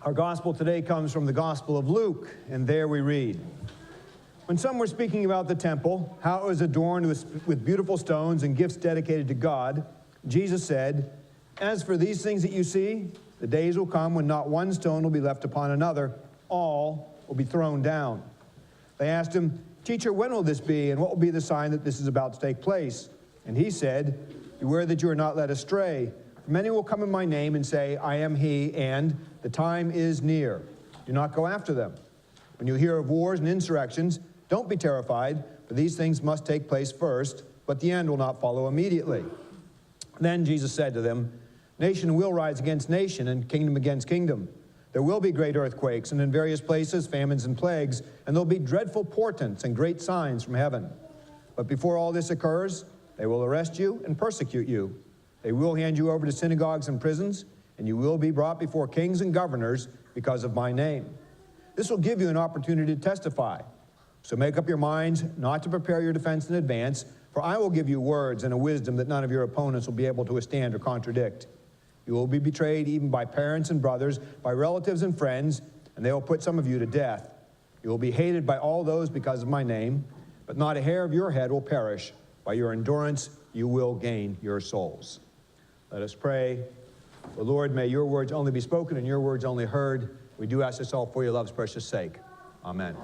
Our gospel today comes from the Gospel of Luke, and there we read, "When some were speaking about the temple, how it was adorned with beautiful stones and gifts dedicated to God, Jesus said, 'As for these things that you see, the days will come when not one stone will be left upon another, all will be thrown down.' They asked him, 'Teacher, when will this be, and what will be the sign that this is about to take place?' And he said, 'Beware that you are not led astray. For many will come in my name and say, I am he, and the time is near. Do not go after them. When you hear of wars and insurrections, don't be terrified, for these things must take place first, but the end will not follow immediately.' Then Jesus said to them, 'Nation will rise against nation, and kingdom against kingdom. There will be great earthquakes, and in various places famines and plagues, and there will be dreadful portents and great signs from heaven. But before all this occurs, they will arrest you and persecute you. They will hand you over to synagogues and prisons, and you will be brought before kings and governors because of my name. This will give you an opportunity to testify. So make up your minds not to prepare your defense in advance, for I will give you words and a wisdom that none of your opponents will be able to withstand or contradict. You will be betrayed even by parents and brothers, by relatives and friends, and they will put some of you to death. You will be hated by all those because of my name, but not a hair of your head will perish. By your endurance, you will gain your souls.'" Let us pray. The Lord, may your words only be spoken and your words only heard. We do ask this all for your love's precious sake. Amen.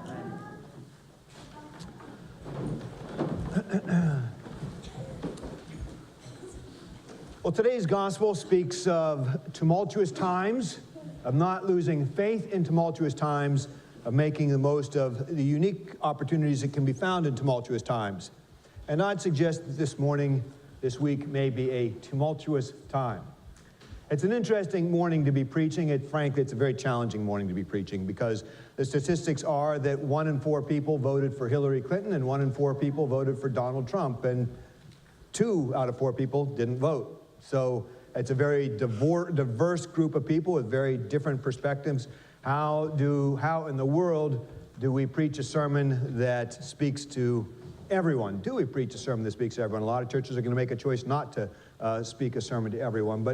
Well, today's gospel speaks of tumultuous times, of not losing faith in tumultuous times, of making the most of the unique opportunities that can be found in tumultuous times. And I'd suggest that this week may be a tumultuous time. It's an interesting morning to be preaching. Frankly, it's a very challenging morning to be preaching because the statistics are that 1 in 4 people voted for Hillary Clinton and 1 in 4 people voted for Donald Trump, and 2 out of 4 people didn't vote. So it's a very diverse group of people with very different perspectives. How in the world do we preach a sermon that speaks to everyone? Do we preach a sermon that speaks to everyone? A lot of churches are going to make a choice not to speak a sermon to everyone,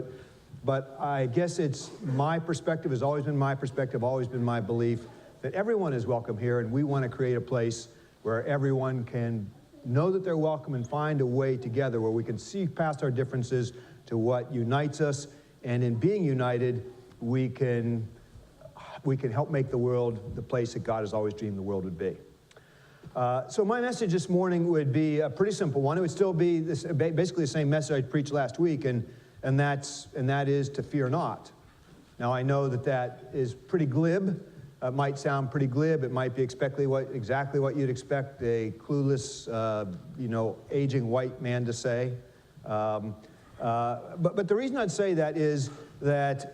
but I guess it's my perspective, has always been my perspective, always been my belief that everyone is welcome here, and we want to create a place where everyone can know that they're welcome and find a way together where we can see past our differences to what unites us, and in being united, we can help make the world the place that God has always dreamed the world would be. So my message this morning would be a pretty simple one. It would still be basically the same message I preached last week, and that is to fear not. Now I know that is pretty glib. It might sound pretty glib. It might be exactly what you'd expect a clueless, aging white man to say. But the reason I'd say that is that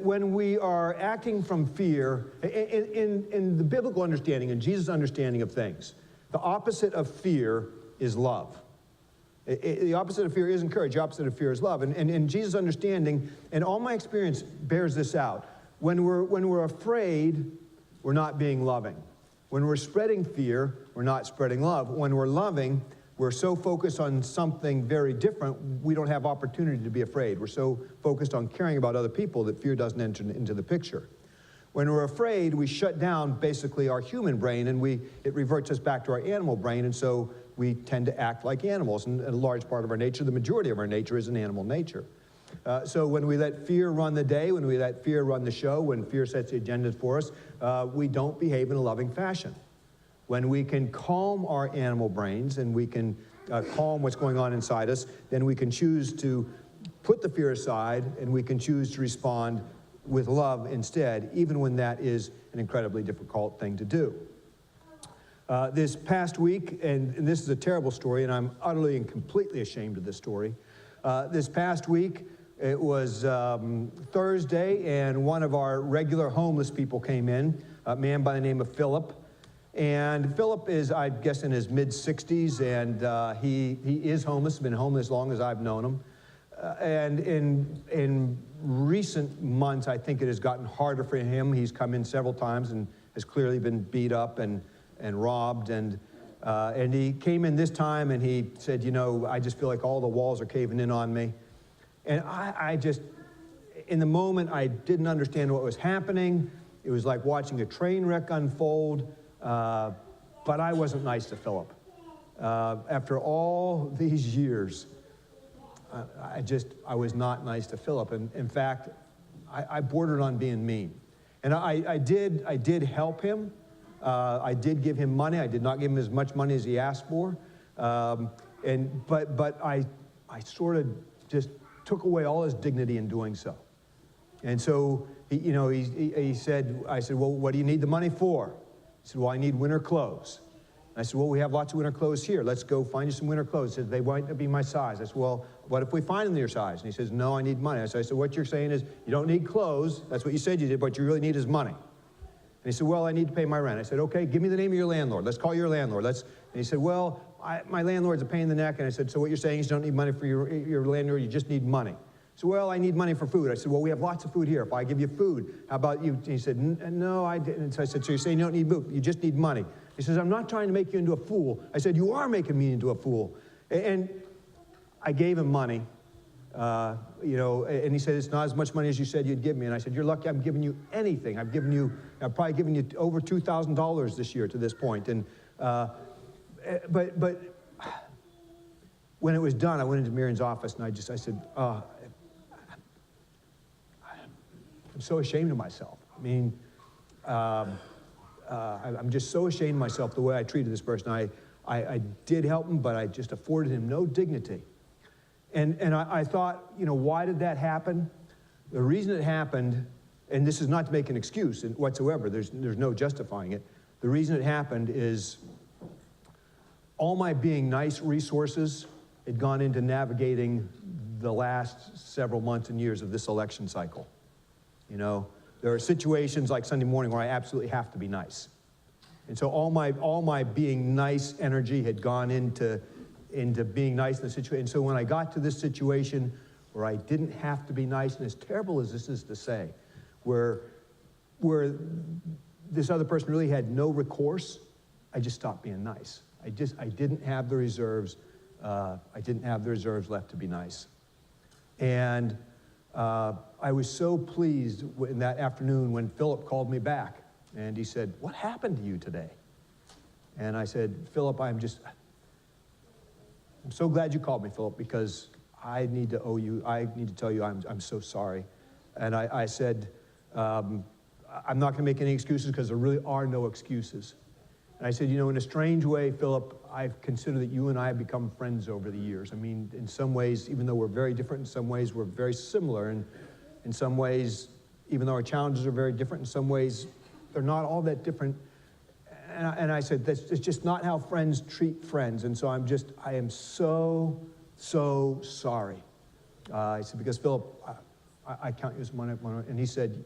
when we are acting from fear, in the biblical understanding and Jesus' understanding of things, the opposite of fear is love. The opposite of fear isn't courage. The opposite of fear is love. And in Jesus' understanding, and all my experience bears this out, when we're afraid, we're not being loving. When we're spreading fear, we're not spreading love. When we're loving, we're so focused on something very different, we don't have opportunity to be afraid. We're so focused on caring about other people that fear doesn't enter into the picture. When we're afraid, we shut down basically our human brain, and it reverts us back to our animal brain, and so we tend to act like animals. And a large part of our nature, the majority of our nature, is an animal nature. So when we let fear run the day, when we let fear run the show, when fear sets the agenda for us, we don't behave in a loving fashion. When we can calm our animal brains and we can calm what's going on inside us, then we can choose to put the fear aside and we can choose to respond with love instead, even when that is an incredibly difficult thing to do. This past week, and this is a terrible story, and I'm utterly and completely ashamed of this story. This past week, it was Thursday, and one of our regular homeless people came in, a man by the name of Philip. And Philip is, I guess, in his mid-60s, and he is homeless, been homeless as long as I've known him. And in recent months, I think it has gotten harder for him. He's come in several times and has clearly been beat up and robbed. And he came in this time and he said, I just feel like all the walls are caving in on me. And in the moment, I didn't understand what was happening. It was like watching a train wreck unfold, but I wasn't nice to Philip. After all these years, I was not nice to Philip. And in fact, I bordered on being mean. And I did help him. I did give him money. I did not give him as much money as he asked for. But I sort of just took away all his dignity in doing so. And so, he said, I said, well, what do you need the money for? He said, well, I need winter clothes. I said, well, we have lots of winter clothes here. Let's go find you some winter clothes. He said, they might not be my size. I said, well, what if we find them your size? And he says, no, I need money. I said, what you're saying is you don't need clothes. That's what you said you did. What you really need is money. And he said, well, I need to pay my rent. I said, okay, give me the name of your landlord. Let's call your landlord. And he said, well, my landlord's a pain in the neck. And I said, so what you're saying is you don't need money for your landlord, you just need money. So, well, I need money for food. I said, well, we have lots of food here. If I give you food, how about you? He said, no, I didn't. So I said, so you're saying you don't need food, you just need money. He says, I'm not trying to make you into a fool. I said, you are making me into a fool. And I gave him money, and he said, it's not as much money as you said you'd give me. And I said, you're lucky I'm giving you anything. I've probably given you over $2,000 this year to this point. And, but when it was done, I went into Miriam's office and I said, I'm so ashamed of myself. I mean, I'm just so ashamed of myself the way I treated this person. I did help him, but I just afforded him no dignity. And I thought, why did that happen? The reason it happened, and this is not to make an excuse whatsoever, there's no justifying it. The reason it happened is all my being nice resources had gone into navigating the last several months and years of this election cycle. There are situations like Sunday morning where I absolutely have to be nice. And so all my being nice energy had gone into being nice in the situation. And so when I got to this situation where I didn't have to be nice, and as terrible as this is to say, where this other person really had no recourse, I just stopped being nice. I didn't have the reserves. I didn't have the reserves left to be nice. And I was so pleased in that afternoon when Philip called me back and he said, what happened to you today? And I said, Philip, I'm so glad you called me, Philip, because I need to tell you I'm so sorry. And I said, I'm not going to make any excuses because there really are no excuses. And I said, in a strange way, Philip, I've considered that you and I have become friends over the years. I mean, in some ways, even though we're very different, in some ways we're very similar. And in some ways, even though our challenges are very different, in some ways they're not all that different. And I said, it's just not how friends treat friends. And so I am so sorry. I said, because Philip, I count you as one. And he said,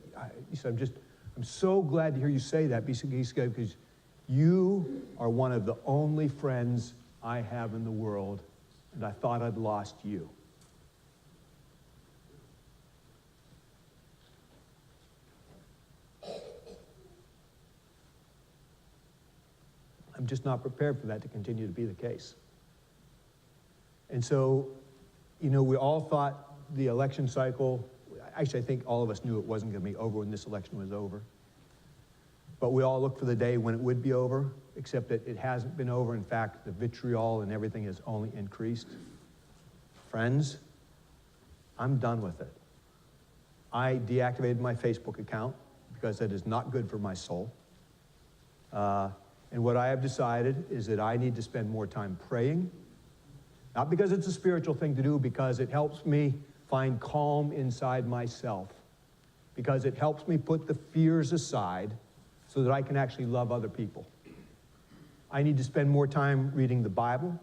I'm so glad to hear you say that, because you are one of the only friends I have in the world, and I thought I'd lost you. I'm just not prepared for that to continue to be the case. And so, we all thought the election cycle, actually I think all of us knew it wasn't going to be over when this election was over. But we all looked for the day when it would be over, except that it hasn't been over. In fact, the vitriol and everything has only increased. Friends, I'm done with it. I deactivated my Facebook account because that is not good for my soul. And what I have decided is that I need to spend more time praying, not because it's a spiritual thing to do, because it helps me find calm inside myself, because it helps me put the fears aside so that I can actually love other people. I need to spend more time reading the Bible,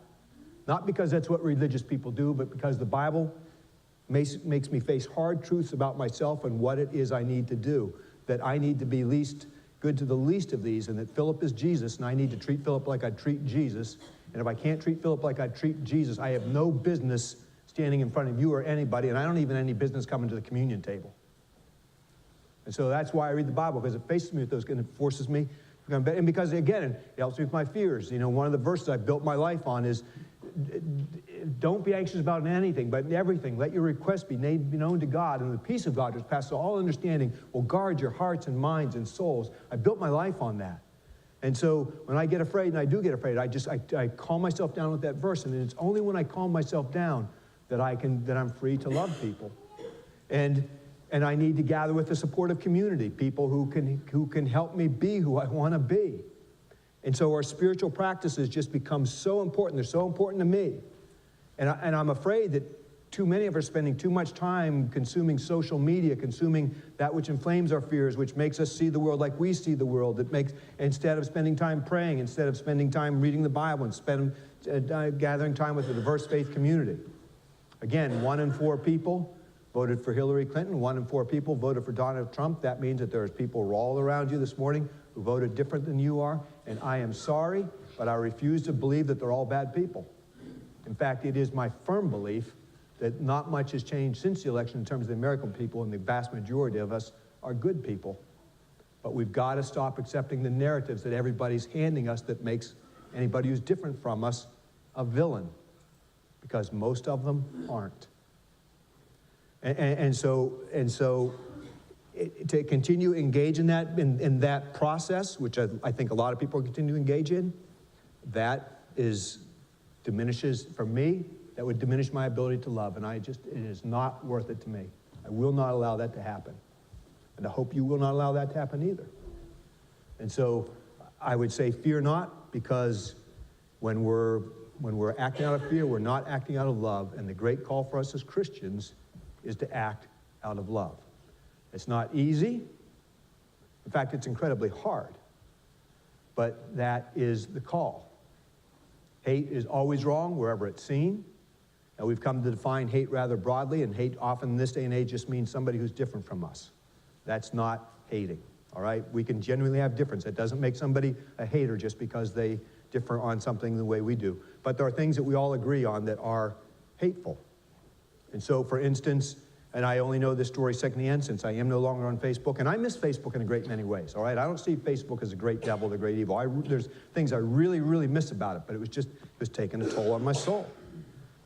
not because that's what religious people do, but because the Bible makes me face hard truths about myself and what it is I need to do, that I need to be good to the least of these, and that Philip is Jesus, and I need to treat Philip like I treat Jesus. And if I can't treat Philip like I treat Jesus, I have no business standing in front of you or anybody, and I don't even have any business coming to the communion table. And so that's why I read the Bible, because it faces me with those, and it forces me. And because, again, it helps me with my fears. One of the verses I built my life on is, don't be anxious about anything, but in everything, let your requests be known to God, and the peace of God, which passes all understanding, will guard your hearts and minds and souls. I built my life on that. And so when I get afraid, and I do get afraid, I calm myself down with that verse, and it's only when I calm myself down that I'm free to love people. And I need to gather with a supportive community, people who can help me be who I want to be. And so our spiritual practices just become so important. They're so important to me. And I'm afraid that too many of us are spending too much time consuming social media, consuming that which inflames our fears, which makes us see the world like we see the world. Instead of spending time praying, instead of spending time reading the Bible, and gathering time with a diverse faith community. Again, 1 in 4 people voted for Hillary Clinton. 1 in 4 people voted for Donald Trump. That means that there's people all around you this morning who voted different than you are. And I am sorry, but I refuse to believe that they're all bad people. In fact, it is my firm belief that not much has changed since the election in terms of the American people, and the vast majority of us are good people. But we've got to stop accepting the narratives that everybody's handing us that makes anybody who's different from us a villain, because most of them aren't. And so to continue to engage in that process, which I think a lot of people continue to engage in, that diminishes, for me, that would diminish my ability to love, and it is not worth it to me. I will not allow that to happen. And I hope you will not allow that to happen either. And so I would say fear not, because when we're acting out of fear, we're not acting out of love, and the great call for us as Christians is to act out of love. It's not easy. In fact, it's incredibly hard. But that is the call. Hate is always wrong wherever it's seen. And we've come to define hate rather broadly, and hate often in this day and age just means somebody who's different from us. That's not hating, all right? We can genuinely have difference. It doesn't make somebody a hater just because they differ on something the way we do. But there are things that we all agree on that are hateful. And so, for instance, and I only know this story secondhand since I am no longer on Facebook, and I miss Facebook in a great many ways, all right? I don't see Facebook as a great devil, the great evil. There's things I really, really miss about it, but it was taking a toll on my soul.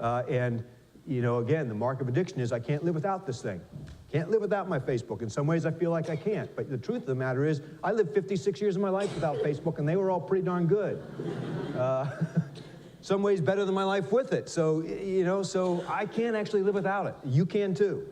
And, you know, again, the mark of addiction is I can't live without this thing. Can't live without my Facebook. In some ways, I feel like I can't. But the truth of the matter is, I lived 56 years of my life without Facebook, and they were all pretty darn good. Some ways better than my life with it. So, you know, so I can't actually live without it. You can too.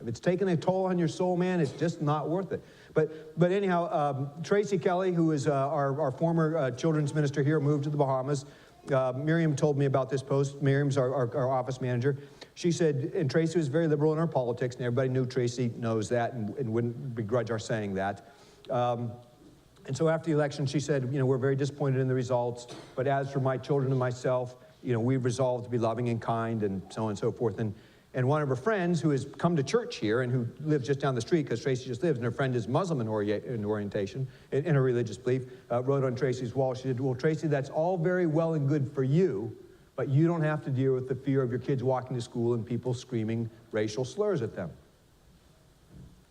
If it's taking a toll on your soul, man, it's just not worth it. But anyhow, Tracy Kelly, who is our former children's minister here, moved to the Bahamas. Miriam told me about this post. Miriam's our office manager. She said, and Tracy was very liberal in her politics, and everybody knew Tracy knows that and wouldn't begrudge our saying that. And so after the election, she said, you know, we're very disappointed in the results, but as for my children and myself, you know, we've resolved to be loving and kind and so on and so forth. And one of her friends who has come to church here and who lives just down the street, because Tracy just lives, and her friend is Muslim in orientation, in her religious belief, wrote on Tracy's wall, she said, well, Tracy, that's all very well and good for you, but you don't have to deal with the fear of your kids walking to school and people screaming racial slurs at them.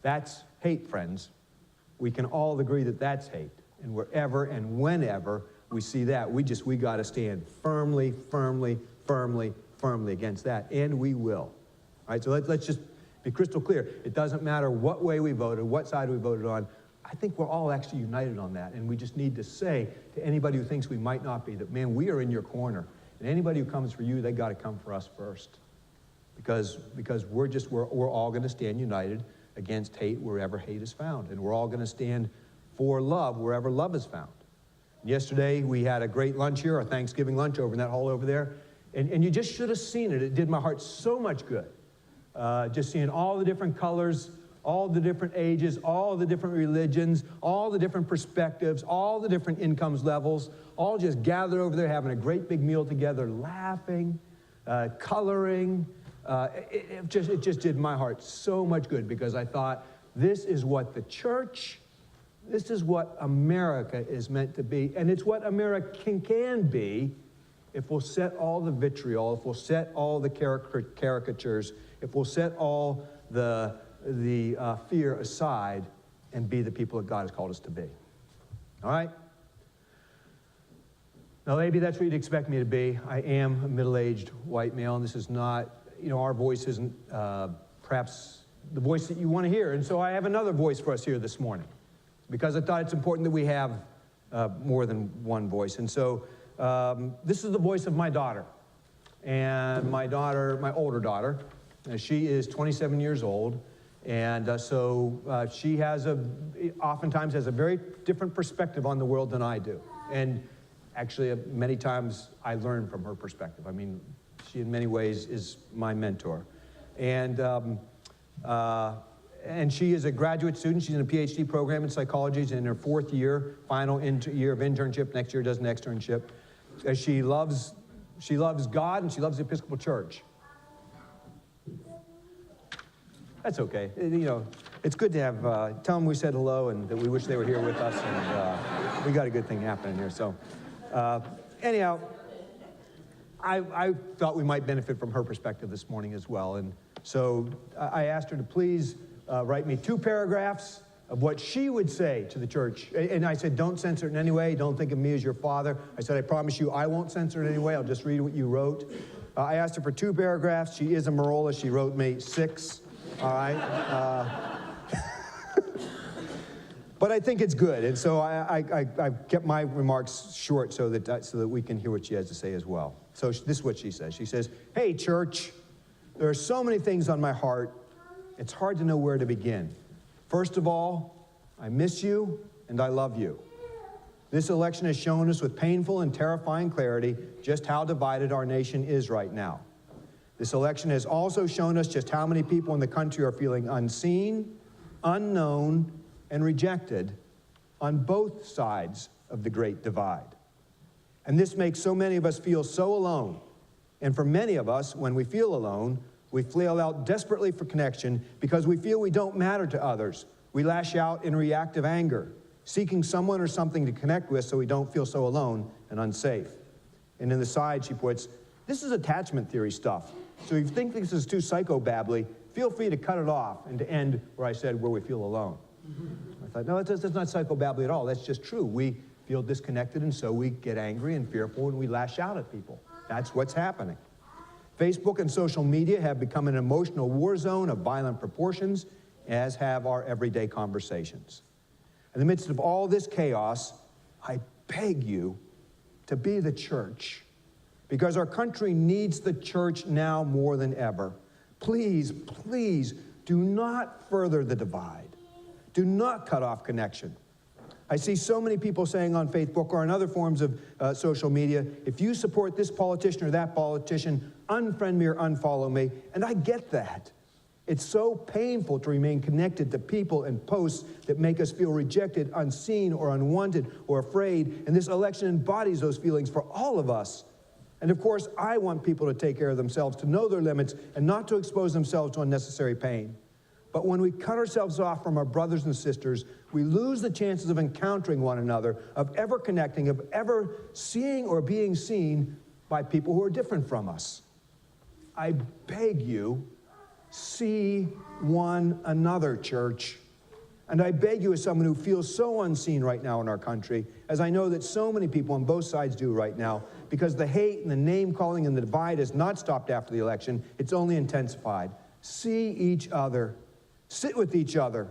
That's hate, friends. We can all agree that that's hate. And wherever and whenever we see that, we got to stand firmly, firmly, firmly, firmly against that, and we will. All right, so let's just be crystal clear. It doesn't matter what way we voted, what side we voted on. I think we're all actually united on that, and we just need to say to anybody who thinks we might not be that, man, we are in your corner, and anybody who comes for you, they got to come for us first, because we're all going to stand united against hate wherever hate is found, and we're all going to stand for love wherever love is found. Yesterday we had a great lunch here, our Thanksgiving lunch over in that hall over there, and you just should have seen it. It did my heart so much good. Just seeing all the different colors, all the different ages, all the different religions, all the different perspectives, all the different incomes levels, all just gathered over there having a great big meal together, laughing, coloring. It just did my heart so much good, because I thought, this is what the church, this is what America is meant to be, and it's what America can be if we'll set all the vitriol, if we'll set all the caricatures, if we'll set all the fear aside and be the people that God has called us to be. All right? Now, maybe that's what you'd expect me to be. I am a middle-aged white male, and this is not, our voice isn't perhaps the voice that you want to hear. And so I have another voice for us here this morning, because I thought it's important that we have more than one voice. And so this is the voice of my daughter. And my older daughter, she is 27 years old. And so she oftentimes has a very different perspective on the world than I do. And actually, many times I learn from her perspective. I mean, she in many ways is my mentor. And she is a graduate student. She's in a PhD program in psychology. She's in her fourth year, final year of internship. Next year does an externship. She loves God, and she loves the Episcopal Church. That's okay. It's good to have, tell them we said hello and that we wish they were here with us, and we got a good thing happening here. So anyhow, I thought we might benefit from her perspective this morning as well. And so I asked her to please write me 2 paragraphs of what she would say to the church. And I said, don't censor it in any way. Don't think of me as your father. I said, I promise you I won't censor it in any way. I'll just read what you wrote. I asked her for 2 paragraphs. She is a Merola. She wrote me 6. All right. But I think it's good. And so I kept my remarks short so that we can hear what she has to say as well. So this is what she says. She says, hey, church, there are so many things on my heart. It's hard to know where to begin. First of all, I miss you and I love you. This election has shown us with painful and terrifying clarity just how divided our nation is right now. This election has also shown us just how many people in the country are feeling unseen, unknown, and rejected on both sides of the great divide. And this makes so many of us feel so alone. And for many of us, when we feel alone, we flail out desperately for connection because we feel we don't matter to others. We lash out in reactive anger, seeking someone or something to connect with so we don't feel so alone and unsafe. And in the side, she puts, this is attachment theory stuff. So if you think this is too psychobabbly, feel free to cut it off and to end where I said where we feel alone. I thought, no, that's not psychobabbly at all. That's just true. We feel disconnected, and so we get angry and fearful, and we lash out at people. That's what's happening. Facebook and social media have become an emotional war zone of violent proportions, as have our everyday conversations. In the midst of all this chaos, I beg you to be the church, because our country needs the church now more than ever. Please, please do not further the divide. Do not cut off connection. I see so many people saying on Facebook or on other forms of social media, if you support this politician or that politician, unfriend me or unfollow me. And I get that. It's so painful to remain connected to people and posts that make us feel rejected, unseen, or unwanted, or afraid. And this election embodies those feelings for all of us. And of course, I want people to take care of themselves, to know their limits, and not to expose themselves to unnecessary pain. But when we cut ourselves off from our brothers and sisters, we lose the chances of encountering one another, of ever connecting, of ever seeing or being seen by people who are different from us. I beg you, see one another, church. And I beg you, as someone who feels so unseen right now in our country, as I know that so many people on both sides do right now, because the hate and the name-calling and the divide has not stopped after the election, it's only intensified. See each other. Sit with each other.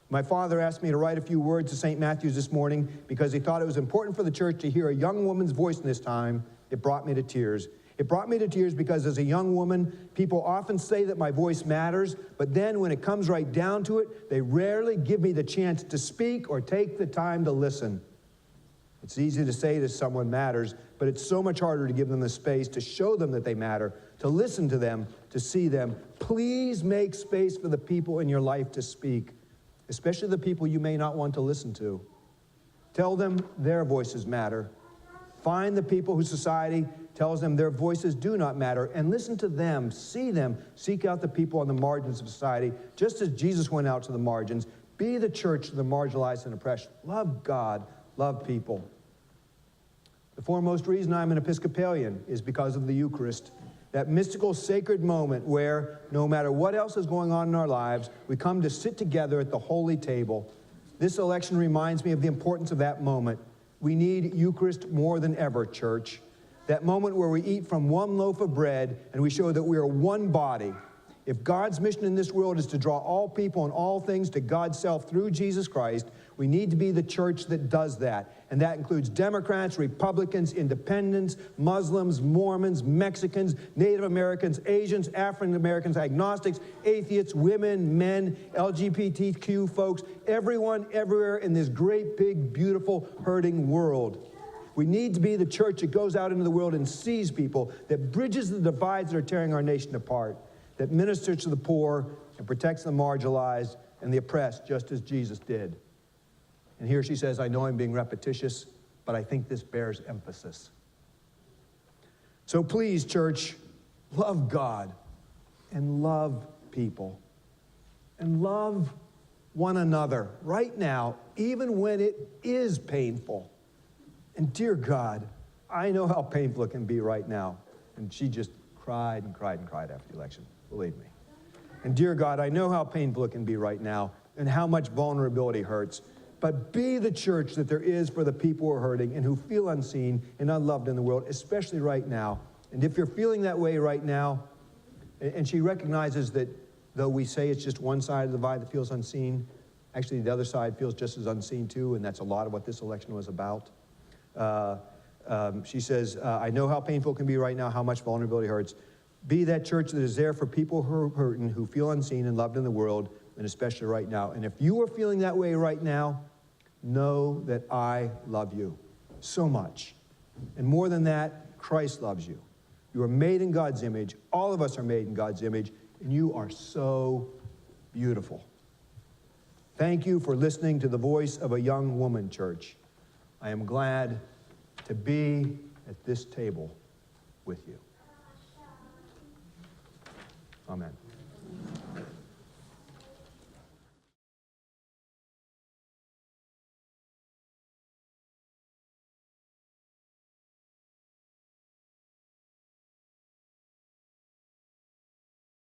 My father asked me to write a few words to St. Matthew's this morning because he thought it was important for the church to hear a young woman's voice in this time. It brought me to tears. It brought me to tears because as a young woman, people often say that my voice matters, but then when it comes right down to it, they rarely give me the chance to speak or take the time to listen. It's easy to say that someone matters, but it's so much harder to give them the space to show them that they matter, to listen to them, to see them. Please make space for the people in your life to speak, especially the people you may not want to listen to. Tell them their voices matter. Find the people whose society tells them their voices do not matter, and listen to them, see them, seek out the people on the margins of society, just as Jesus went out to the margins. Be the church to the marginalized and oppressed. Love God, love people. The foremost reason I'm an Episcopalian is because of the Eucharist, that mystical, sacred moment where, no matter what else is going on in our lives, we come to sit together at the holy table. This election reminds me of the importance of that moment. We need Eucharist more than ever, church. That moment where we eat from one loaf of bread and we show that we are one body. If God's mission in this world is to draw all people and all things to God's self through Jesus Christ, we need to be the church that does that. And that includes Democrats, Republicans, Independents, Muslims, Mormons, Mexicans, Native Americans, Asians, African Americans, agnostics, atheists, women, men, LGBTQ folks, everyone, everywhere in this great, big, beautiful, hurting world. We need to be the church that goes out into the world and sees people, that bridges the divides that are tearing our nation apart, that ministers to the poor and protects the marginalized and the oppressed, just as Jesus did. And here she says, I know I'm being repetitious, but I think this bears emphasis. So please, church, love God and love people and love one another right now, even when it is painful. And dear God, I know how painful it can be right now. And she just cried and cried and cried after the election, believe me. And dear God, I know how painful it can be right now and how much vulnerability hurts. But be the church that there is for the people who are hurting and who feel unseen and unloved in the world, especially right now. And if you're feeling that way right now, and she recognizes that though we say it's just one side of the divide that feels unseen, actually the other side feels just as unseen too, and that's a lot of what this election was about. She says, I know how painful it can be right now, how much vulnerability hurts. Be that church that is there for people who are hurting, who feel unseen and loved in the world, and especially right now. And if you are feeling that way right now, know that I love you so much. And more than that, Christ loves you. You are made in God's image. All of us are made in God's image, and you are so beautiful. Thank you for listening to the voice of a young woman, church. I am glad to be at this table with you. Amen.